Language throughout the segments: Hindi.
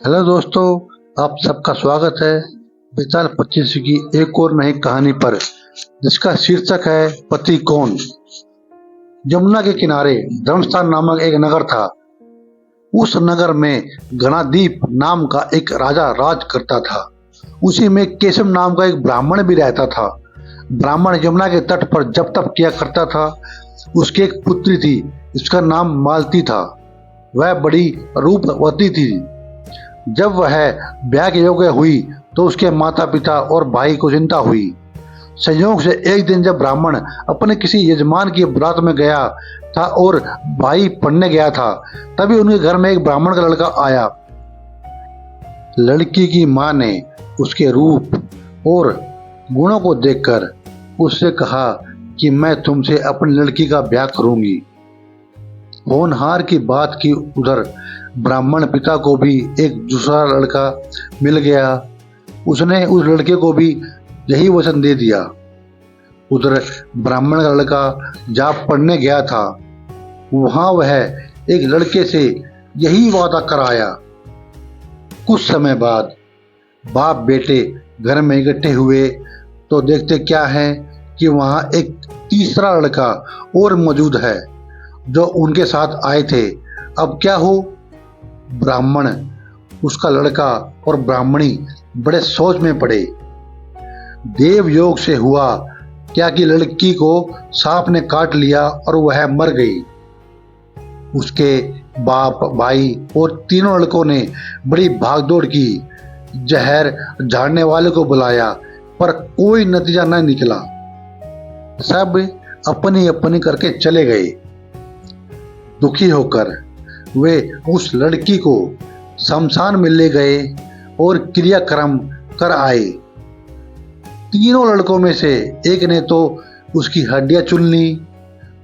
हेलो दोस्तों, आप सबका स्वागत है बेताल 25 की एक और नई कहानी पर, जिसका शीर्षक है पति कौन। यमुना के किनारे धर्मस्थान नामक एक नगर था। उस नगर में गणादीप नाम का एक राजा राज करता था। उसी में केशव नाम का एक ब्राह्मण भी रहता था। ब्राह्मण यमुना के तट पर जप तप किया करता था। उसकी एक पुत्री थी, उसका नाम मालती था। वह बड़ी रूपवती थी। जब वह ब्याह के योग्य हुई तो उसके माता पिता और भाई को चिंता हुई। संयोग से एक दिन जब ब्राह्मण अपने किसी यजमान की बारात में गया था और भाई पढ़ने गया था, तभी उनके घर में एक ब्राह्मण का लड़का आया। लड़की की मां ने उसके रूप और गुणों को देखकर उससे कहा कि मैं तुमसे अपनी लड़की का ब्याह करूंगी। होनहार की बात की उधर ब्राह्मण पिता को भी एक दूसरा लड़का मिल गया। उसने उस लड़के को भी यही वचन दे दिया। उधर ब्राह्मण का लड़का जहाँ पढ़ने गया था, वहां वह एक लड़के से यही वादा कराया। कुछ समय बाद बाप बेटे घर में इकट्ठे हुए तो देखते क्या है कि वहां एक तीसरा लड़का और मौजूद है जो उनके साथ आए थे। अब क्या हो, ब्राह्मण, उसका लड़का और ब्राह्मणी बड़े सोच में पड़े। देव योग से हुआ क्या कि लड़की को सांप ने काट लिया और वह मर गई। उसके बाप, भाई और तीनों लड़कों ने बड़ी भागदौड़ की। जहर झाड़ने वाले को बुलाया, पर कोई नतीजा न निकला। सब अपनी अपनी करके चले गए। दुखी होकर वे उस लड़की को शमशान में ले गए और क्रियाक्रम कर आए। तीनों लड़कों में से एक ने तो उसकी हड्डियां चुन ली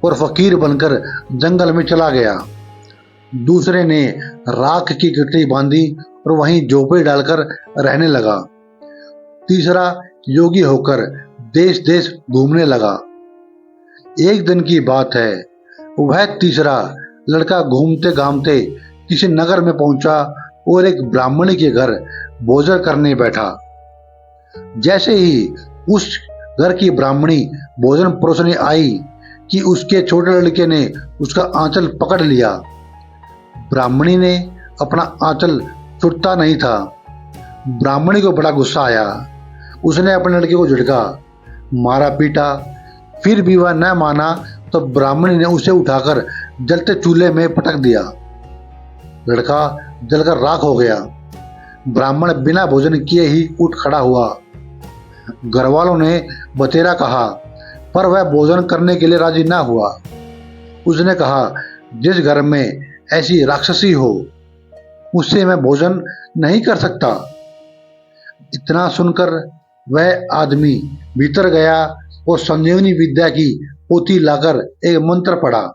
और फकीर बनकर जंगल में चला गया। दूसरे ने राख की गठरी बांधी और वहीं झोपड़ी डालकर रहने लगा। तीसरा योगी होकर देश देश घूमने लगा। एक दिन की बात है, वह तीसरा लड़का घूमते घामते किसी नगर में पहुंचा और एक ब्राह्मणी के घर भोजन करने बैठा। जैसे ही उस घर की ब्राह्मणी भोजन परोसने आई कि उसके छोटे लड़के ने उसका आंचल पकड़ लिया। ब्राह्मणी ने अपना आंचल छूटता नहीं था। ब्राह्मणी को बड़ा गुस्सा आया। उसने अपने लड़के को झिड़का, मारा पीटा। फिर भी वह न माना तो ब्राह्मणी ने उसे उठाकर जलते चूल्हे में पटक दिया। लड़का जलकर राख हो गया। ब्राह्मण बिना भोजन किए ही उठ खड़ा हुआ। घर वालों ने बतेरा कहा, पर वह भोजन करने के लिए राजी ना हुआ। उसने कहा, जिस घर में ऐसी राक्षसी हो, उससे मैं भोजन नहीं कर सकता। इतना सुनकर वह आदमी भीतर गया और संजीवनी विद्या की पोथी लाकर एक मंत्र पढ़ा।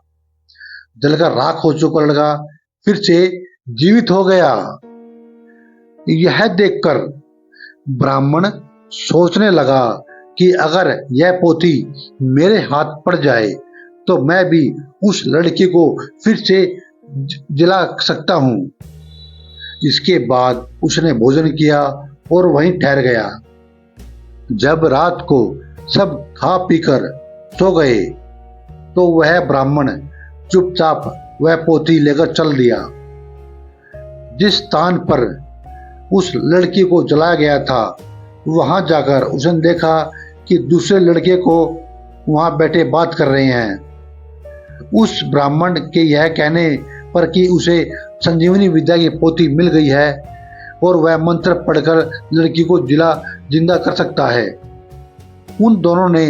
जलकर राख हो चुका लड़का फिर से जीवित हो गया। यह देखकर ब्राह्मण सोचने लगा कि अगर यह पोथी मेरे हाथ पड़ जाए तो मैं भी उस लड़की को फिर से जिला सकता हूं। इसके बाद उसने भोजन किया और वहीं ठहर गया। जब रात को सब खा पीकर सो गए तो वह ब्राह्मण चुपचाप वह पोथी लेकर चल दिया। जिस स्थान पर उस लड़की को जलाया गया था, वहां जाकर उसने देखा कि दूसरे लड़के को वहां बैठे बात कर रहे हैं। उस ब्राह्मण के यह कहने पर कि उसे संजीवनी विद्या की पोथी मिल गई है और वह मंत्र पढ़कर लड़की को जिंदा कर सकता है। उन दोनों ने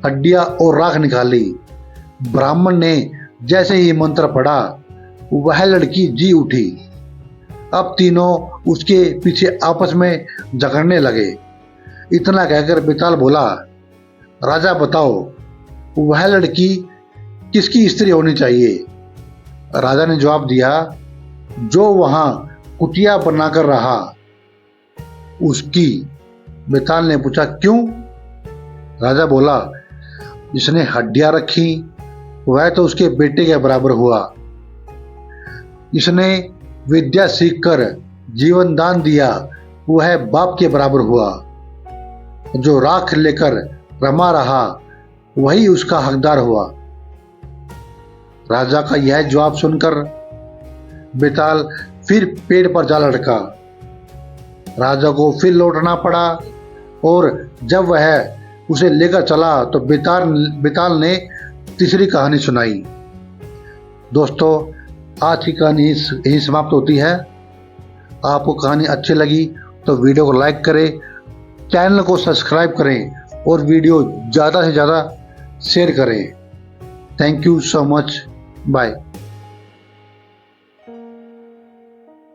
हड्डियां और राख निकाली। ब्राह्मण ने जैसे ही मंत्र पढ़ा, वह लड़की जी उठी। अब तीनों उसके पीछे आपस में झगड़ने लगे। इतना कहकर बेताल बोला, राजा बताओ, वह लड़की किसकी स्त्री होनी चाहिए? राजा ने जवाब दिया, जो वहां कुटिया बनाकर रहा उसकी। बेताल ने पूछा, क्यों? राजा बोला, जिसने हड्डियां रखी वह तो उसके बेटे के बराबर हुआ। इसने विद्या सीखकर जीवन दान दिया वह बाप के बराबर हुआ। जो राख लेकर रमा रहा वही उसका हकदार हुआ। राजा का यह जवाब सुनकर बेताल फिर पेड़ पर जा लटका। राजा को फिर लौटना पड़ा और जब वह उसे लेकर चला तो बेताल ने तीसरी कहानी सुनाई। दोस्तों, आज की कहानी यही समाप्त होती है। आपको कहानी अच्छी लगी तो वीडियो को लाइक करें, चैनल को सब्सक्राइब करें और वीडियो ज़्यादा से ज़्यादा शेयर करें। Thank you so much. Bye.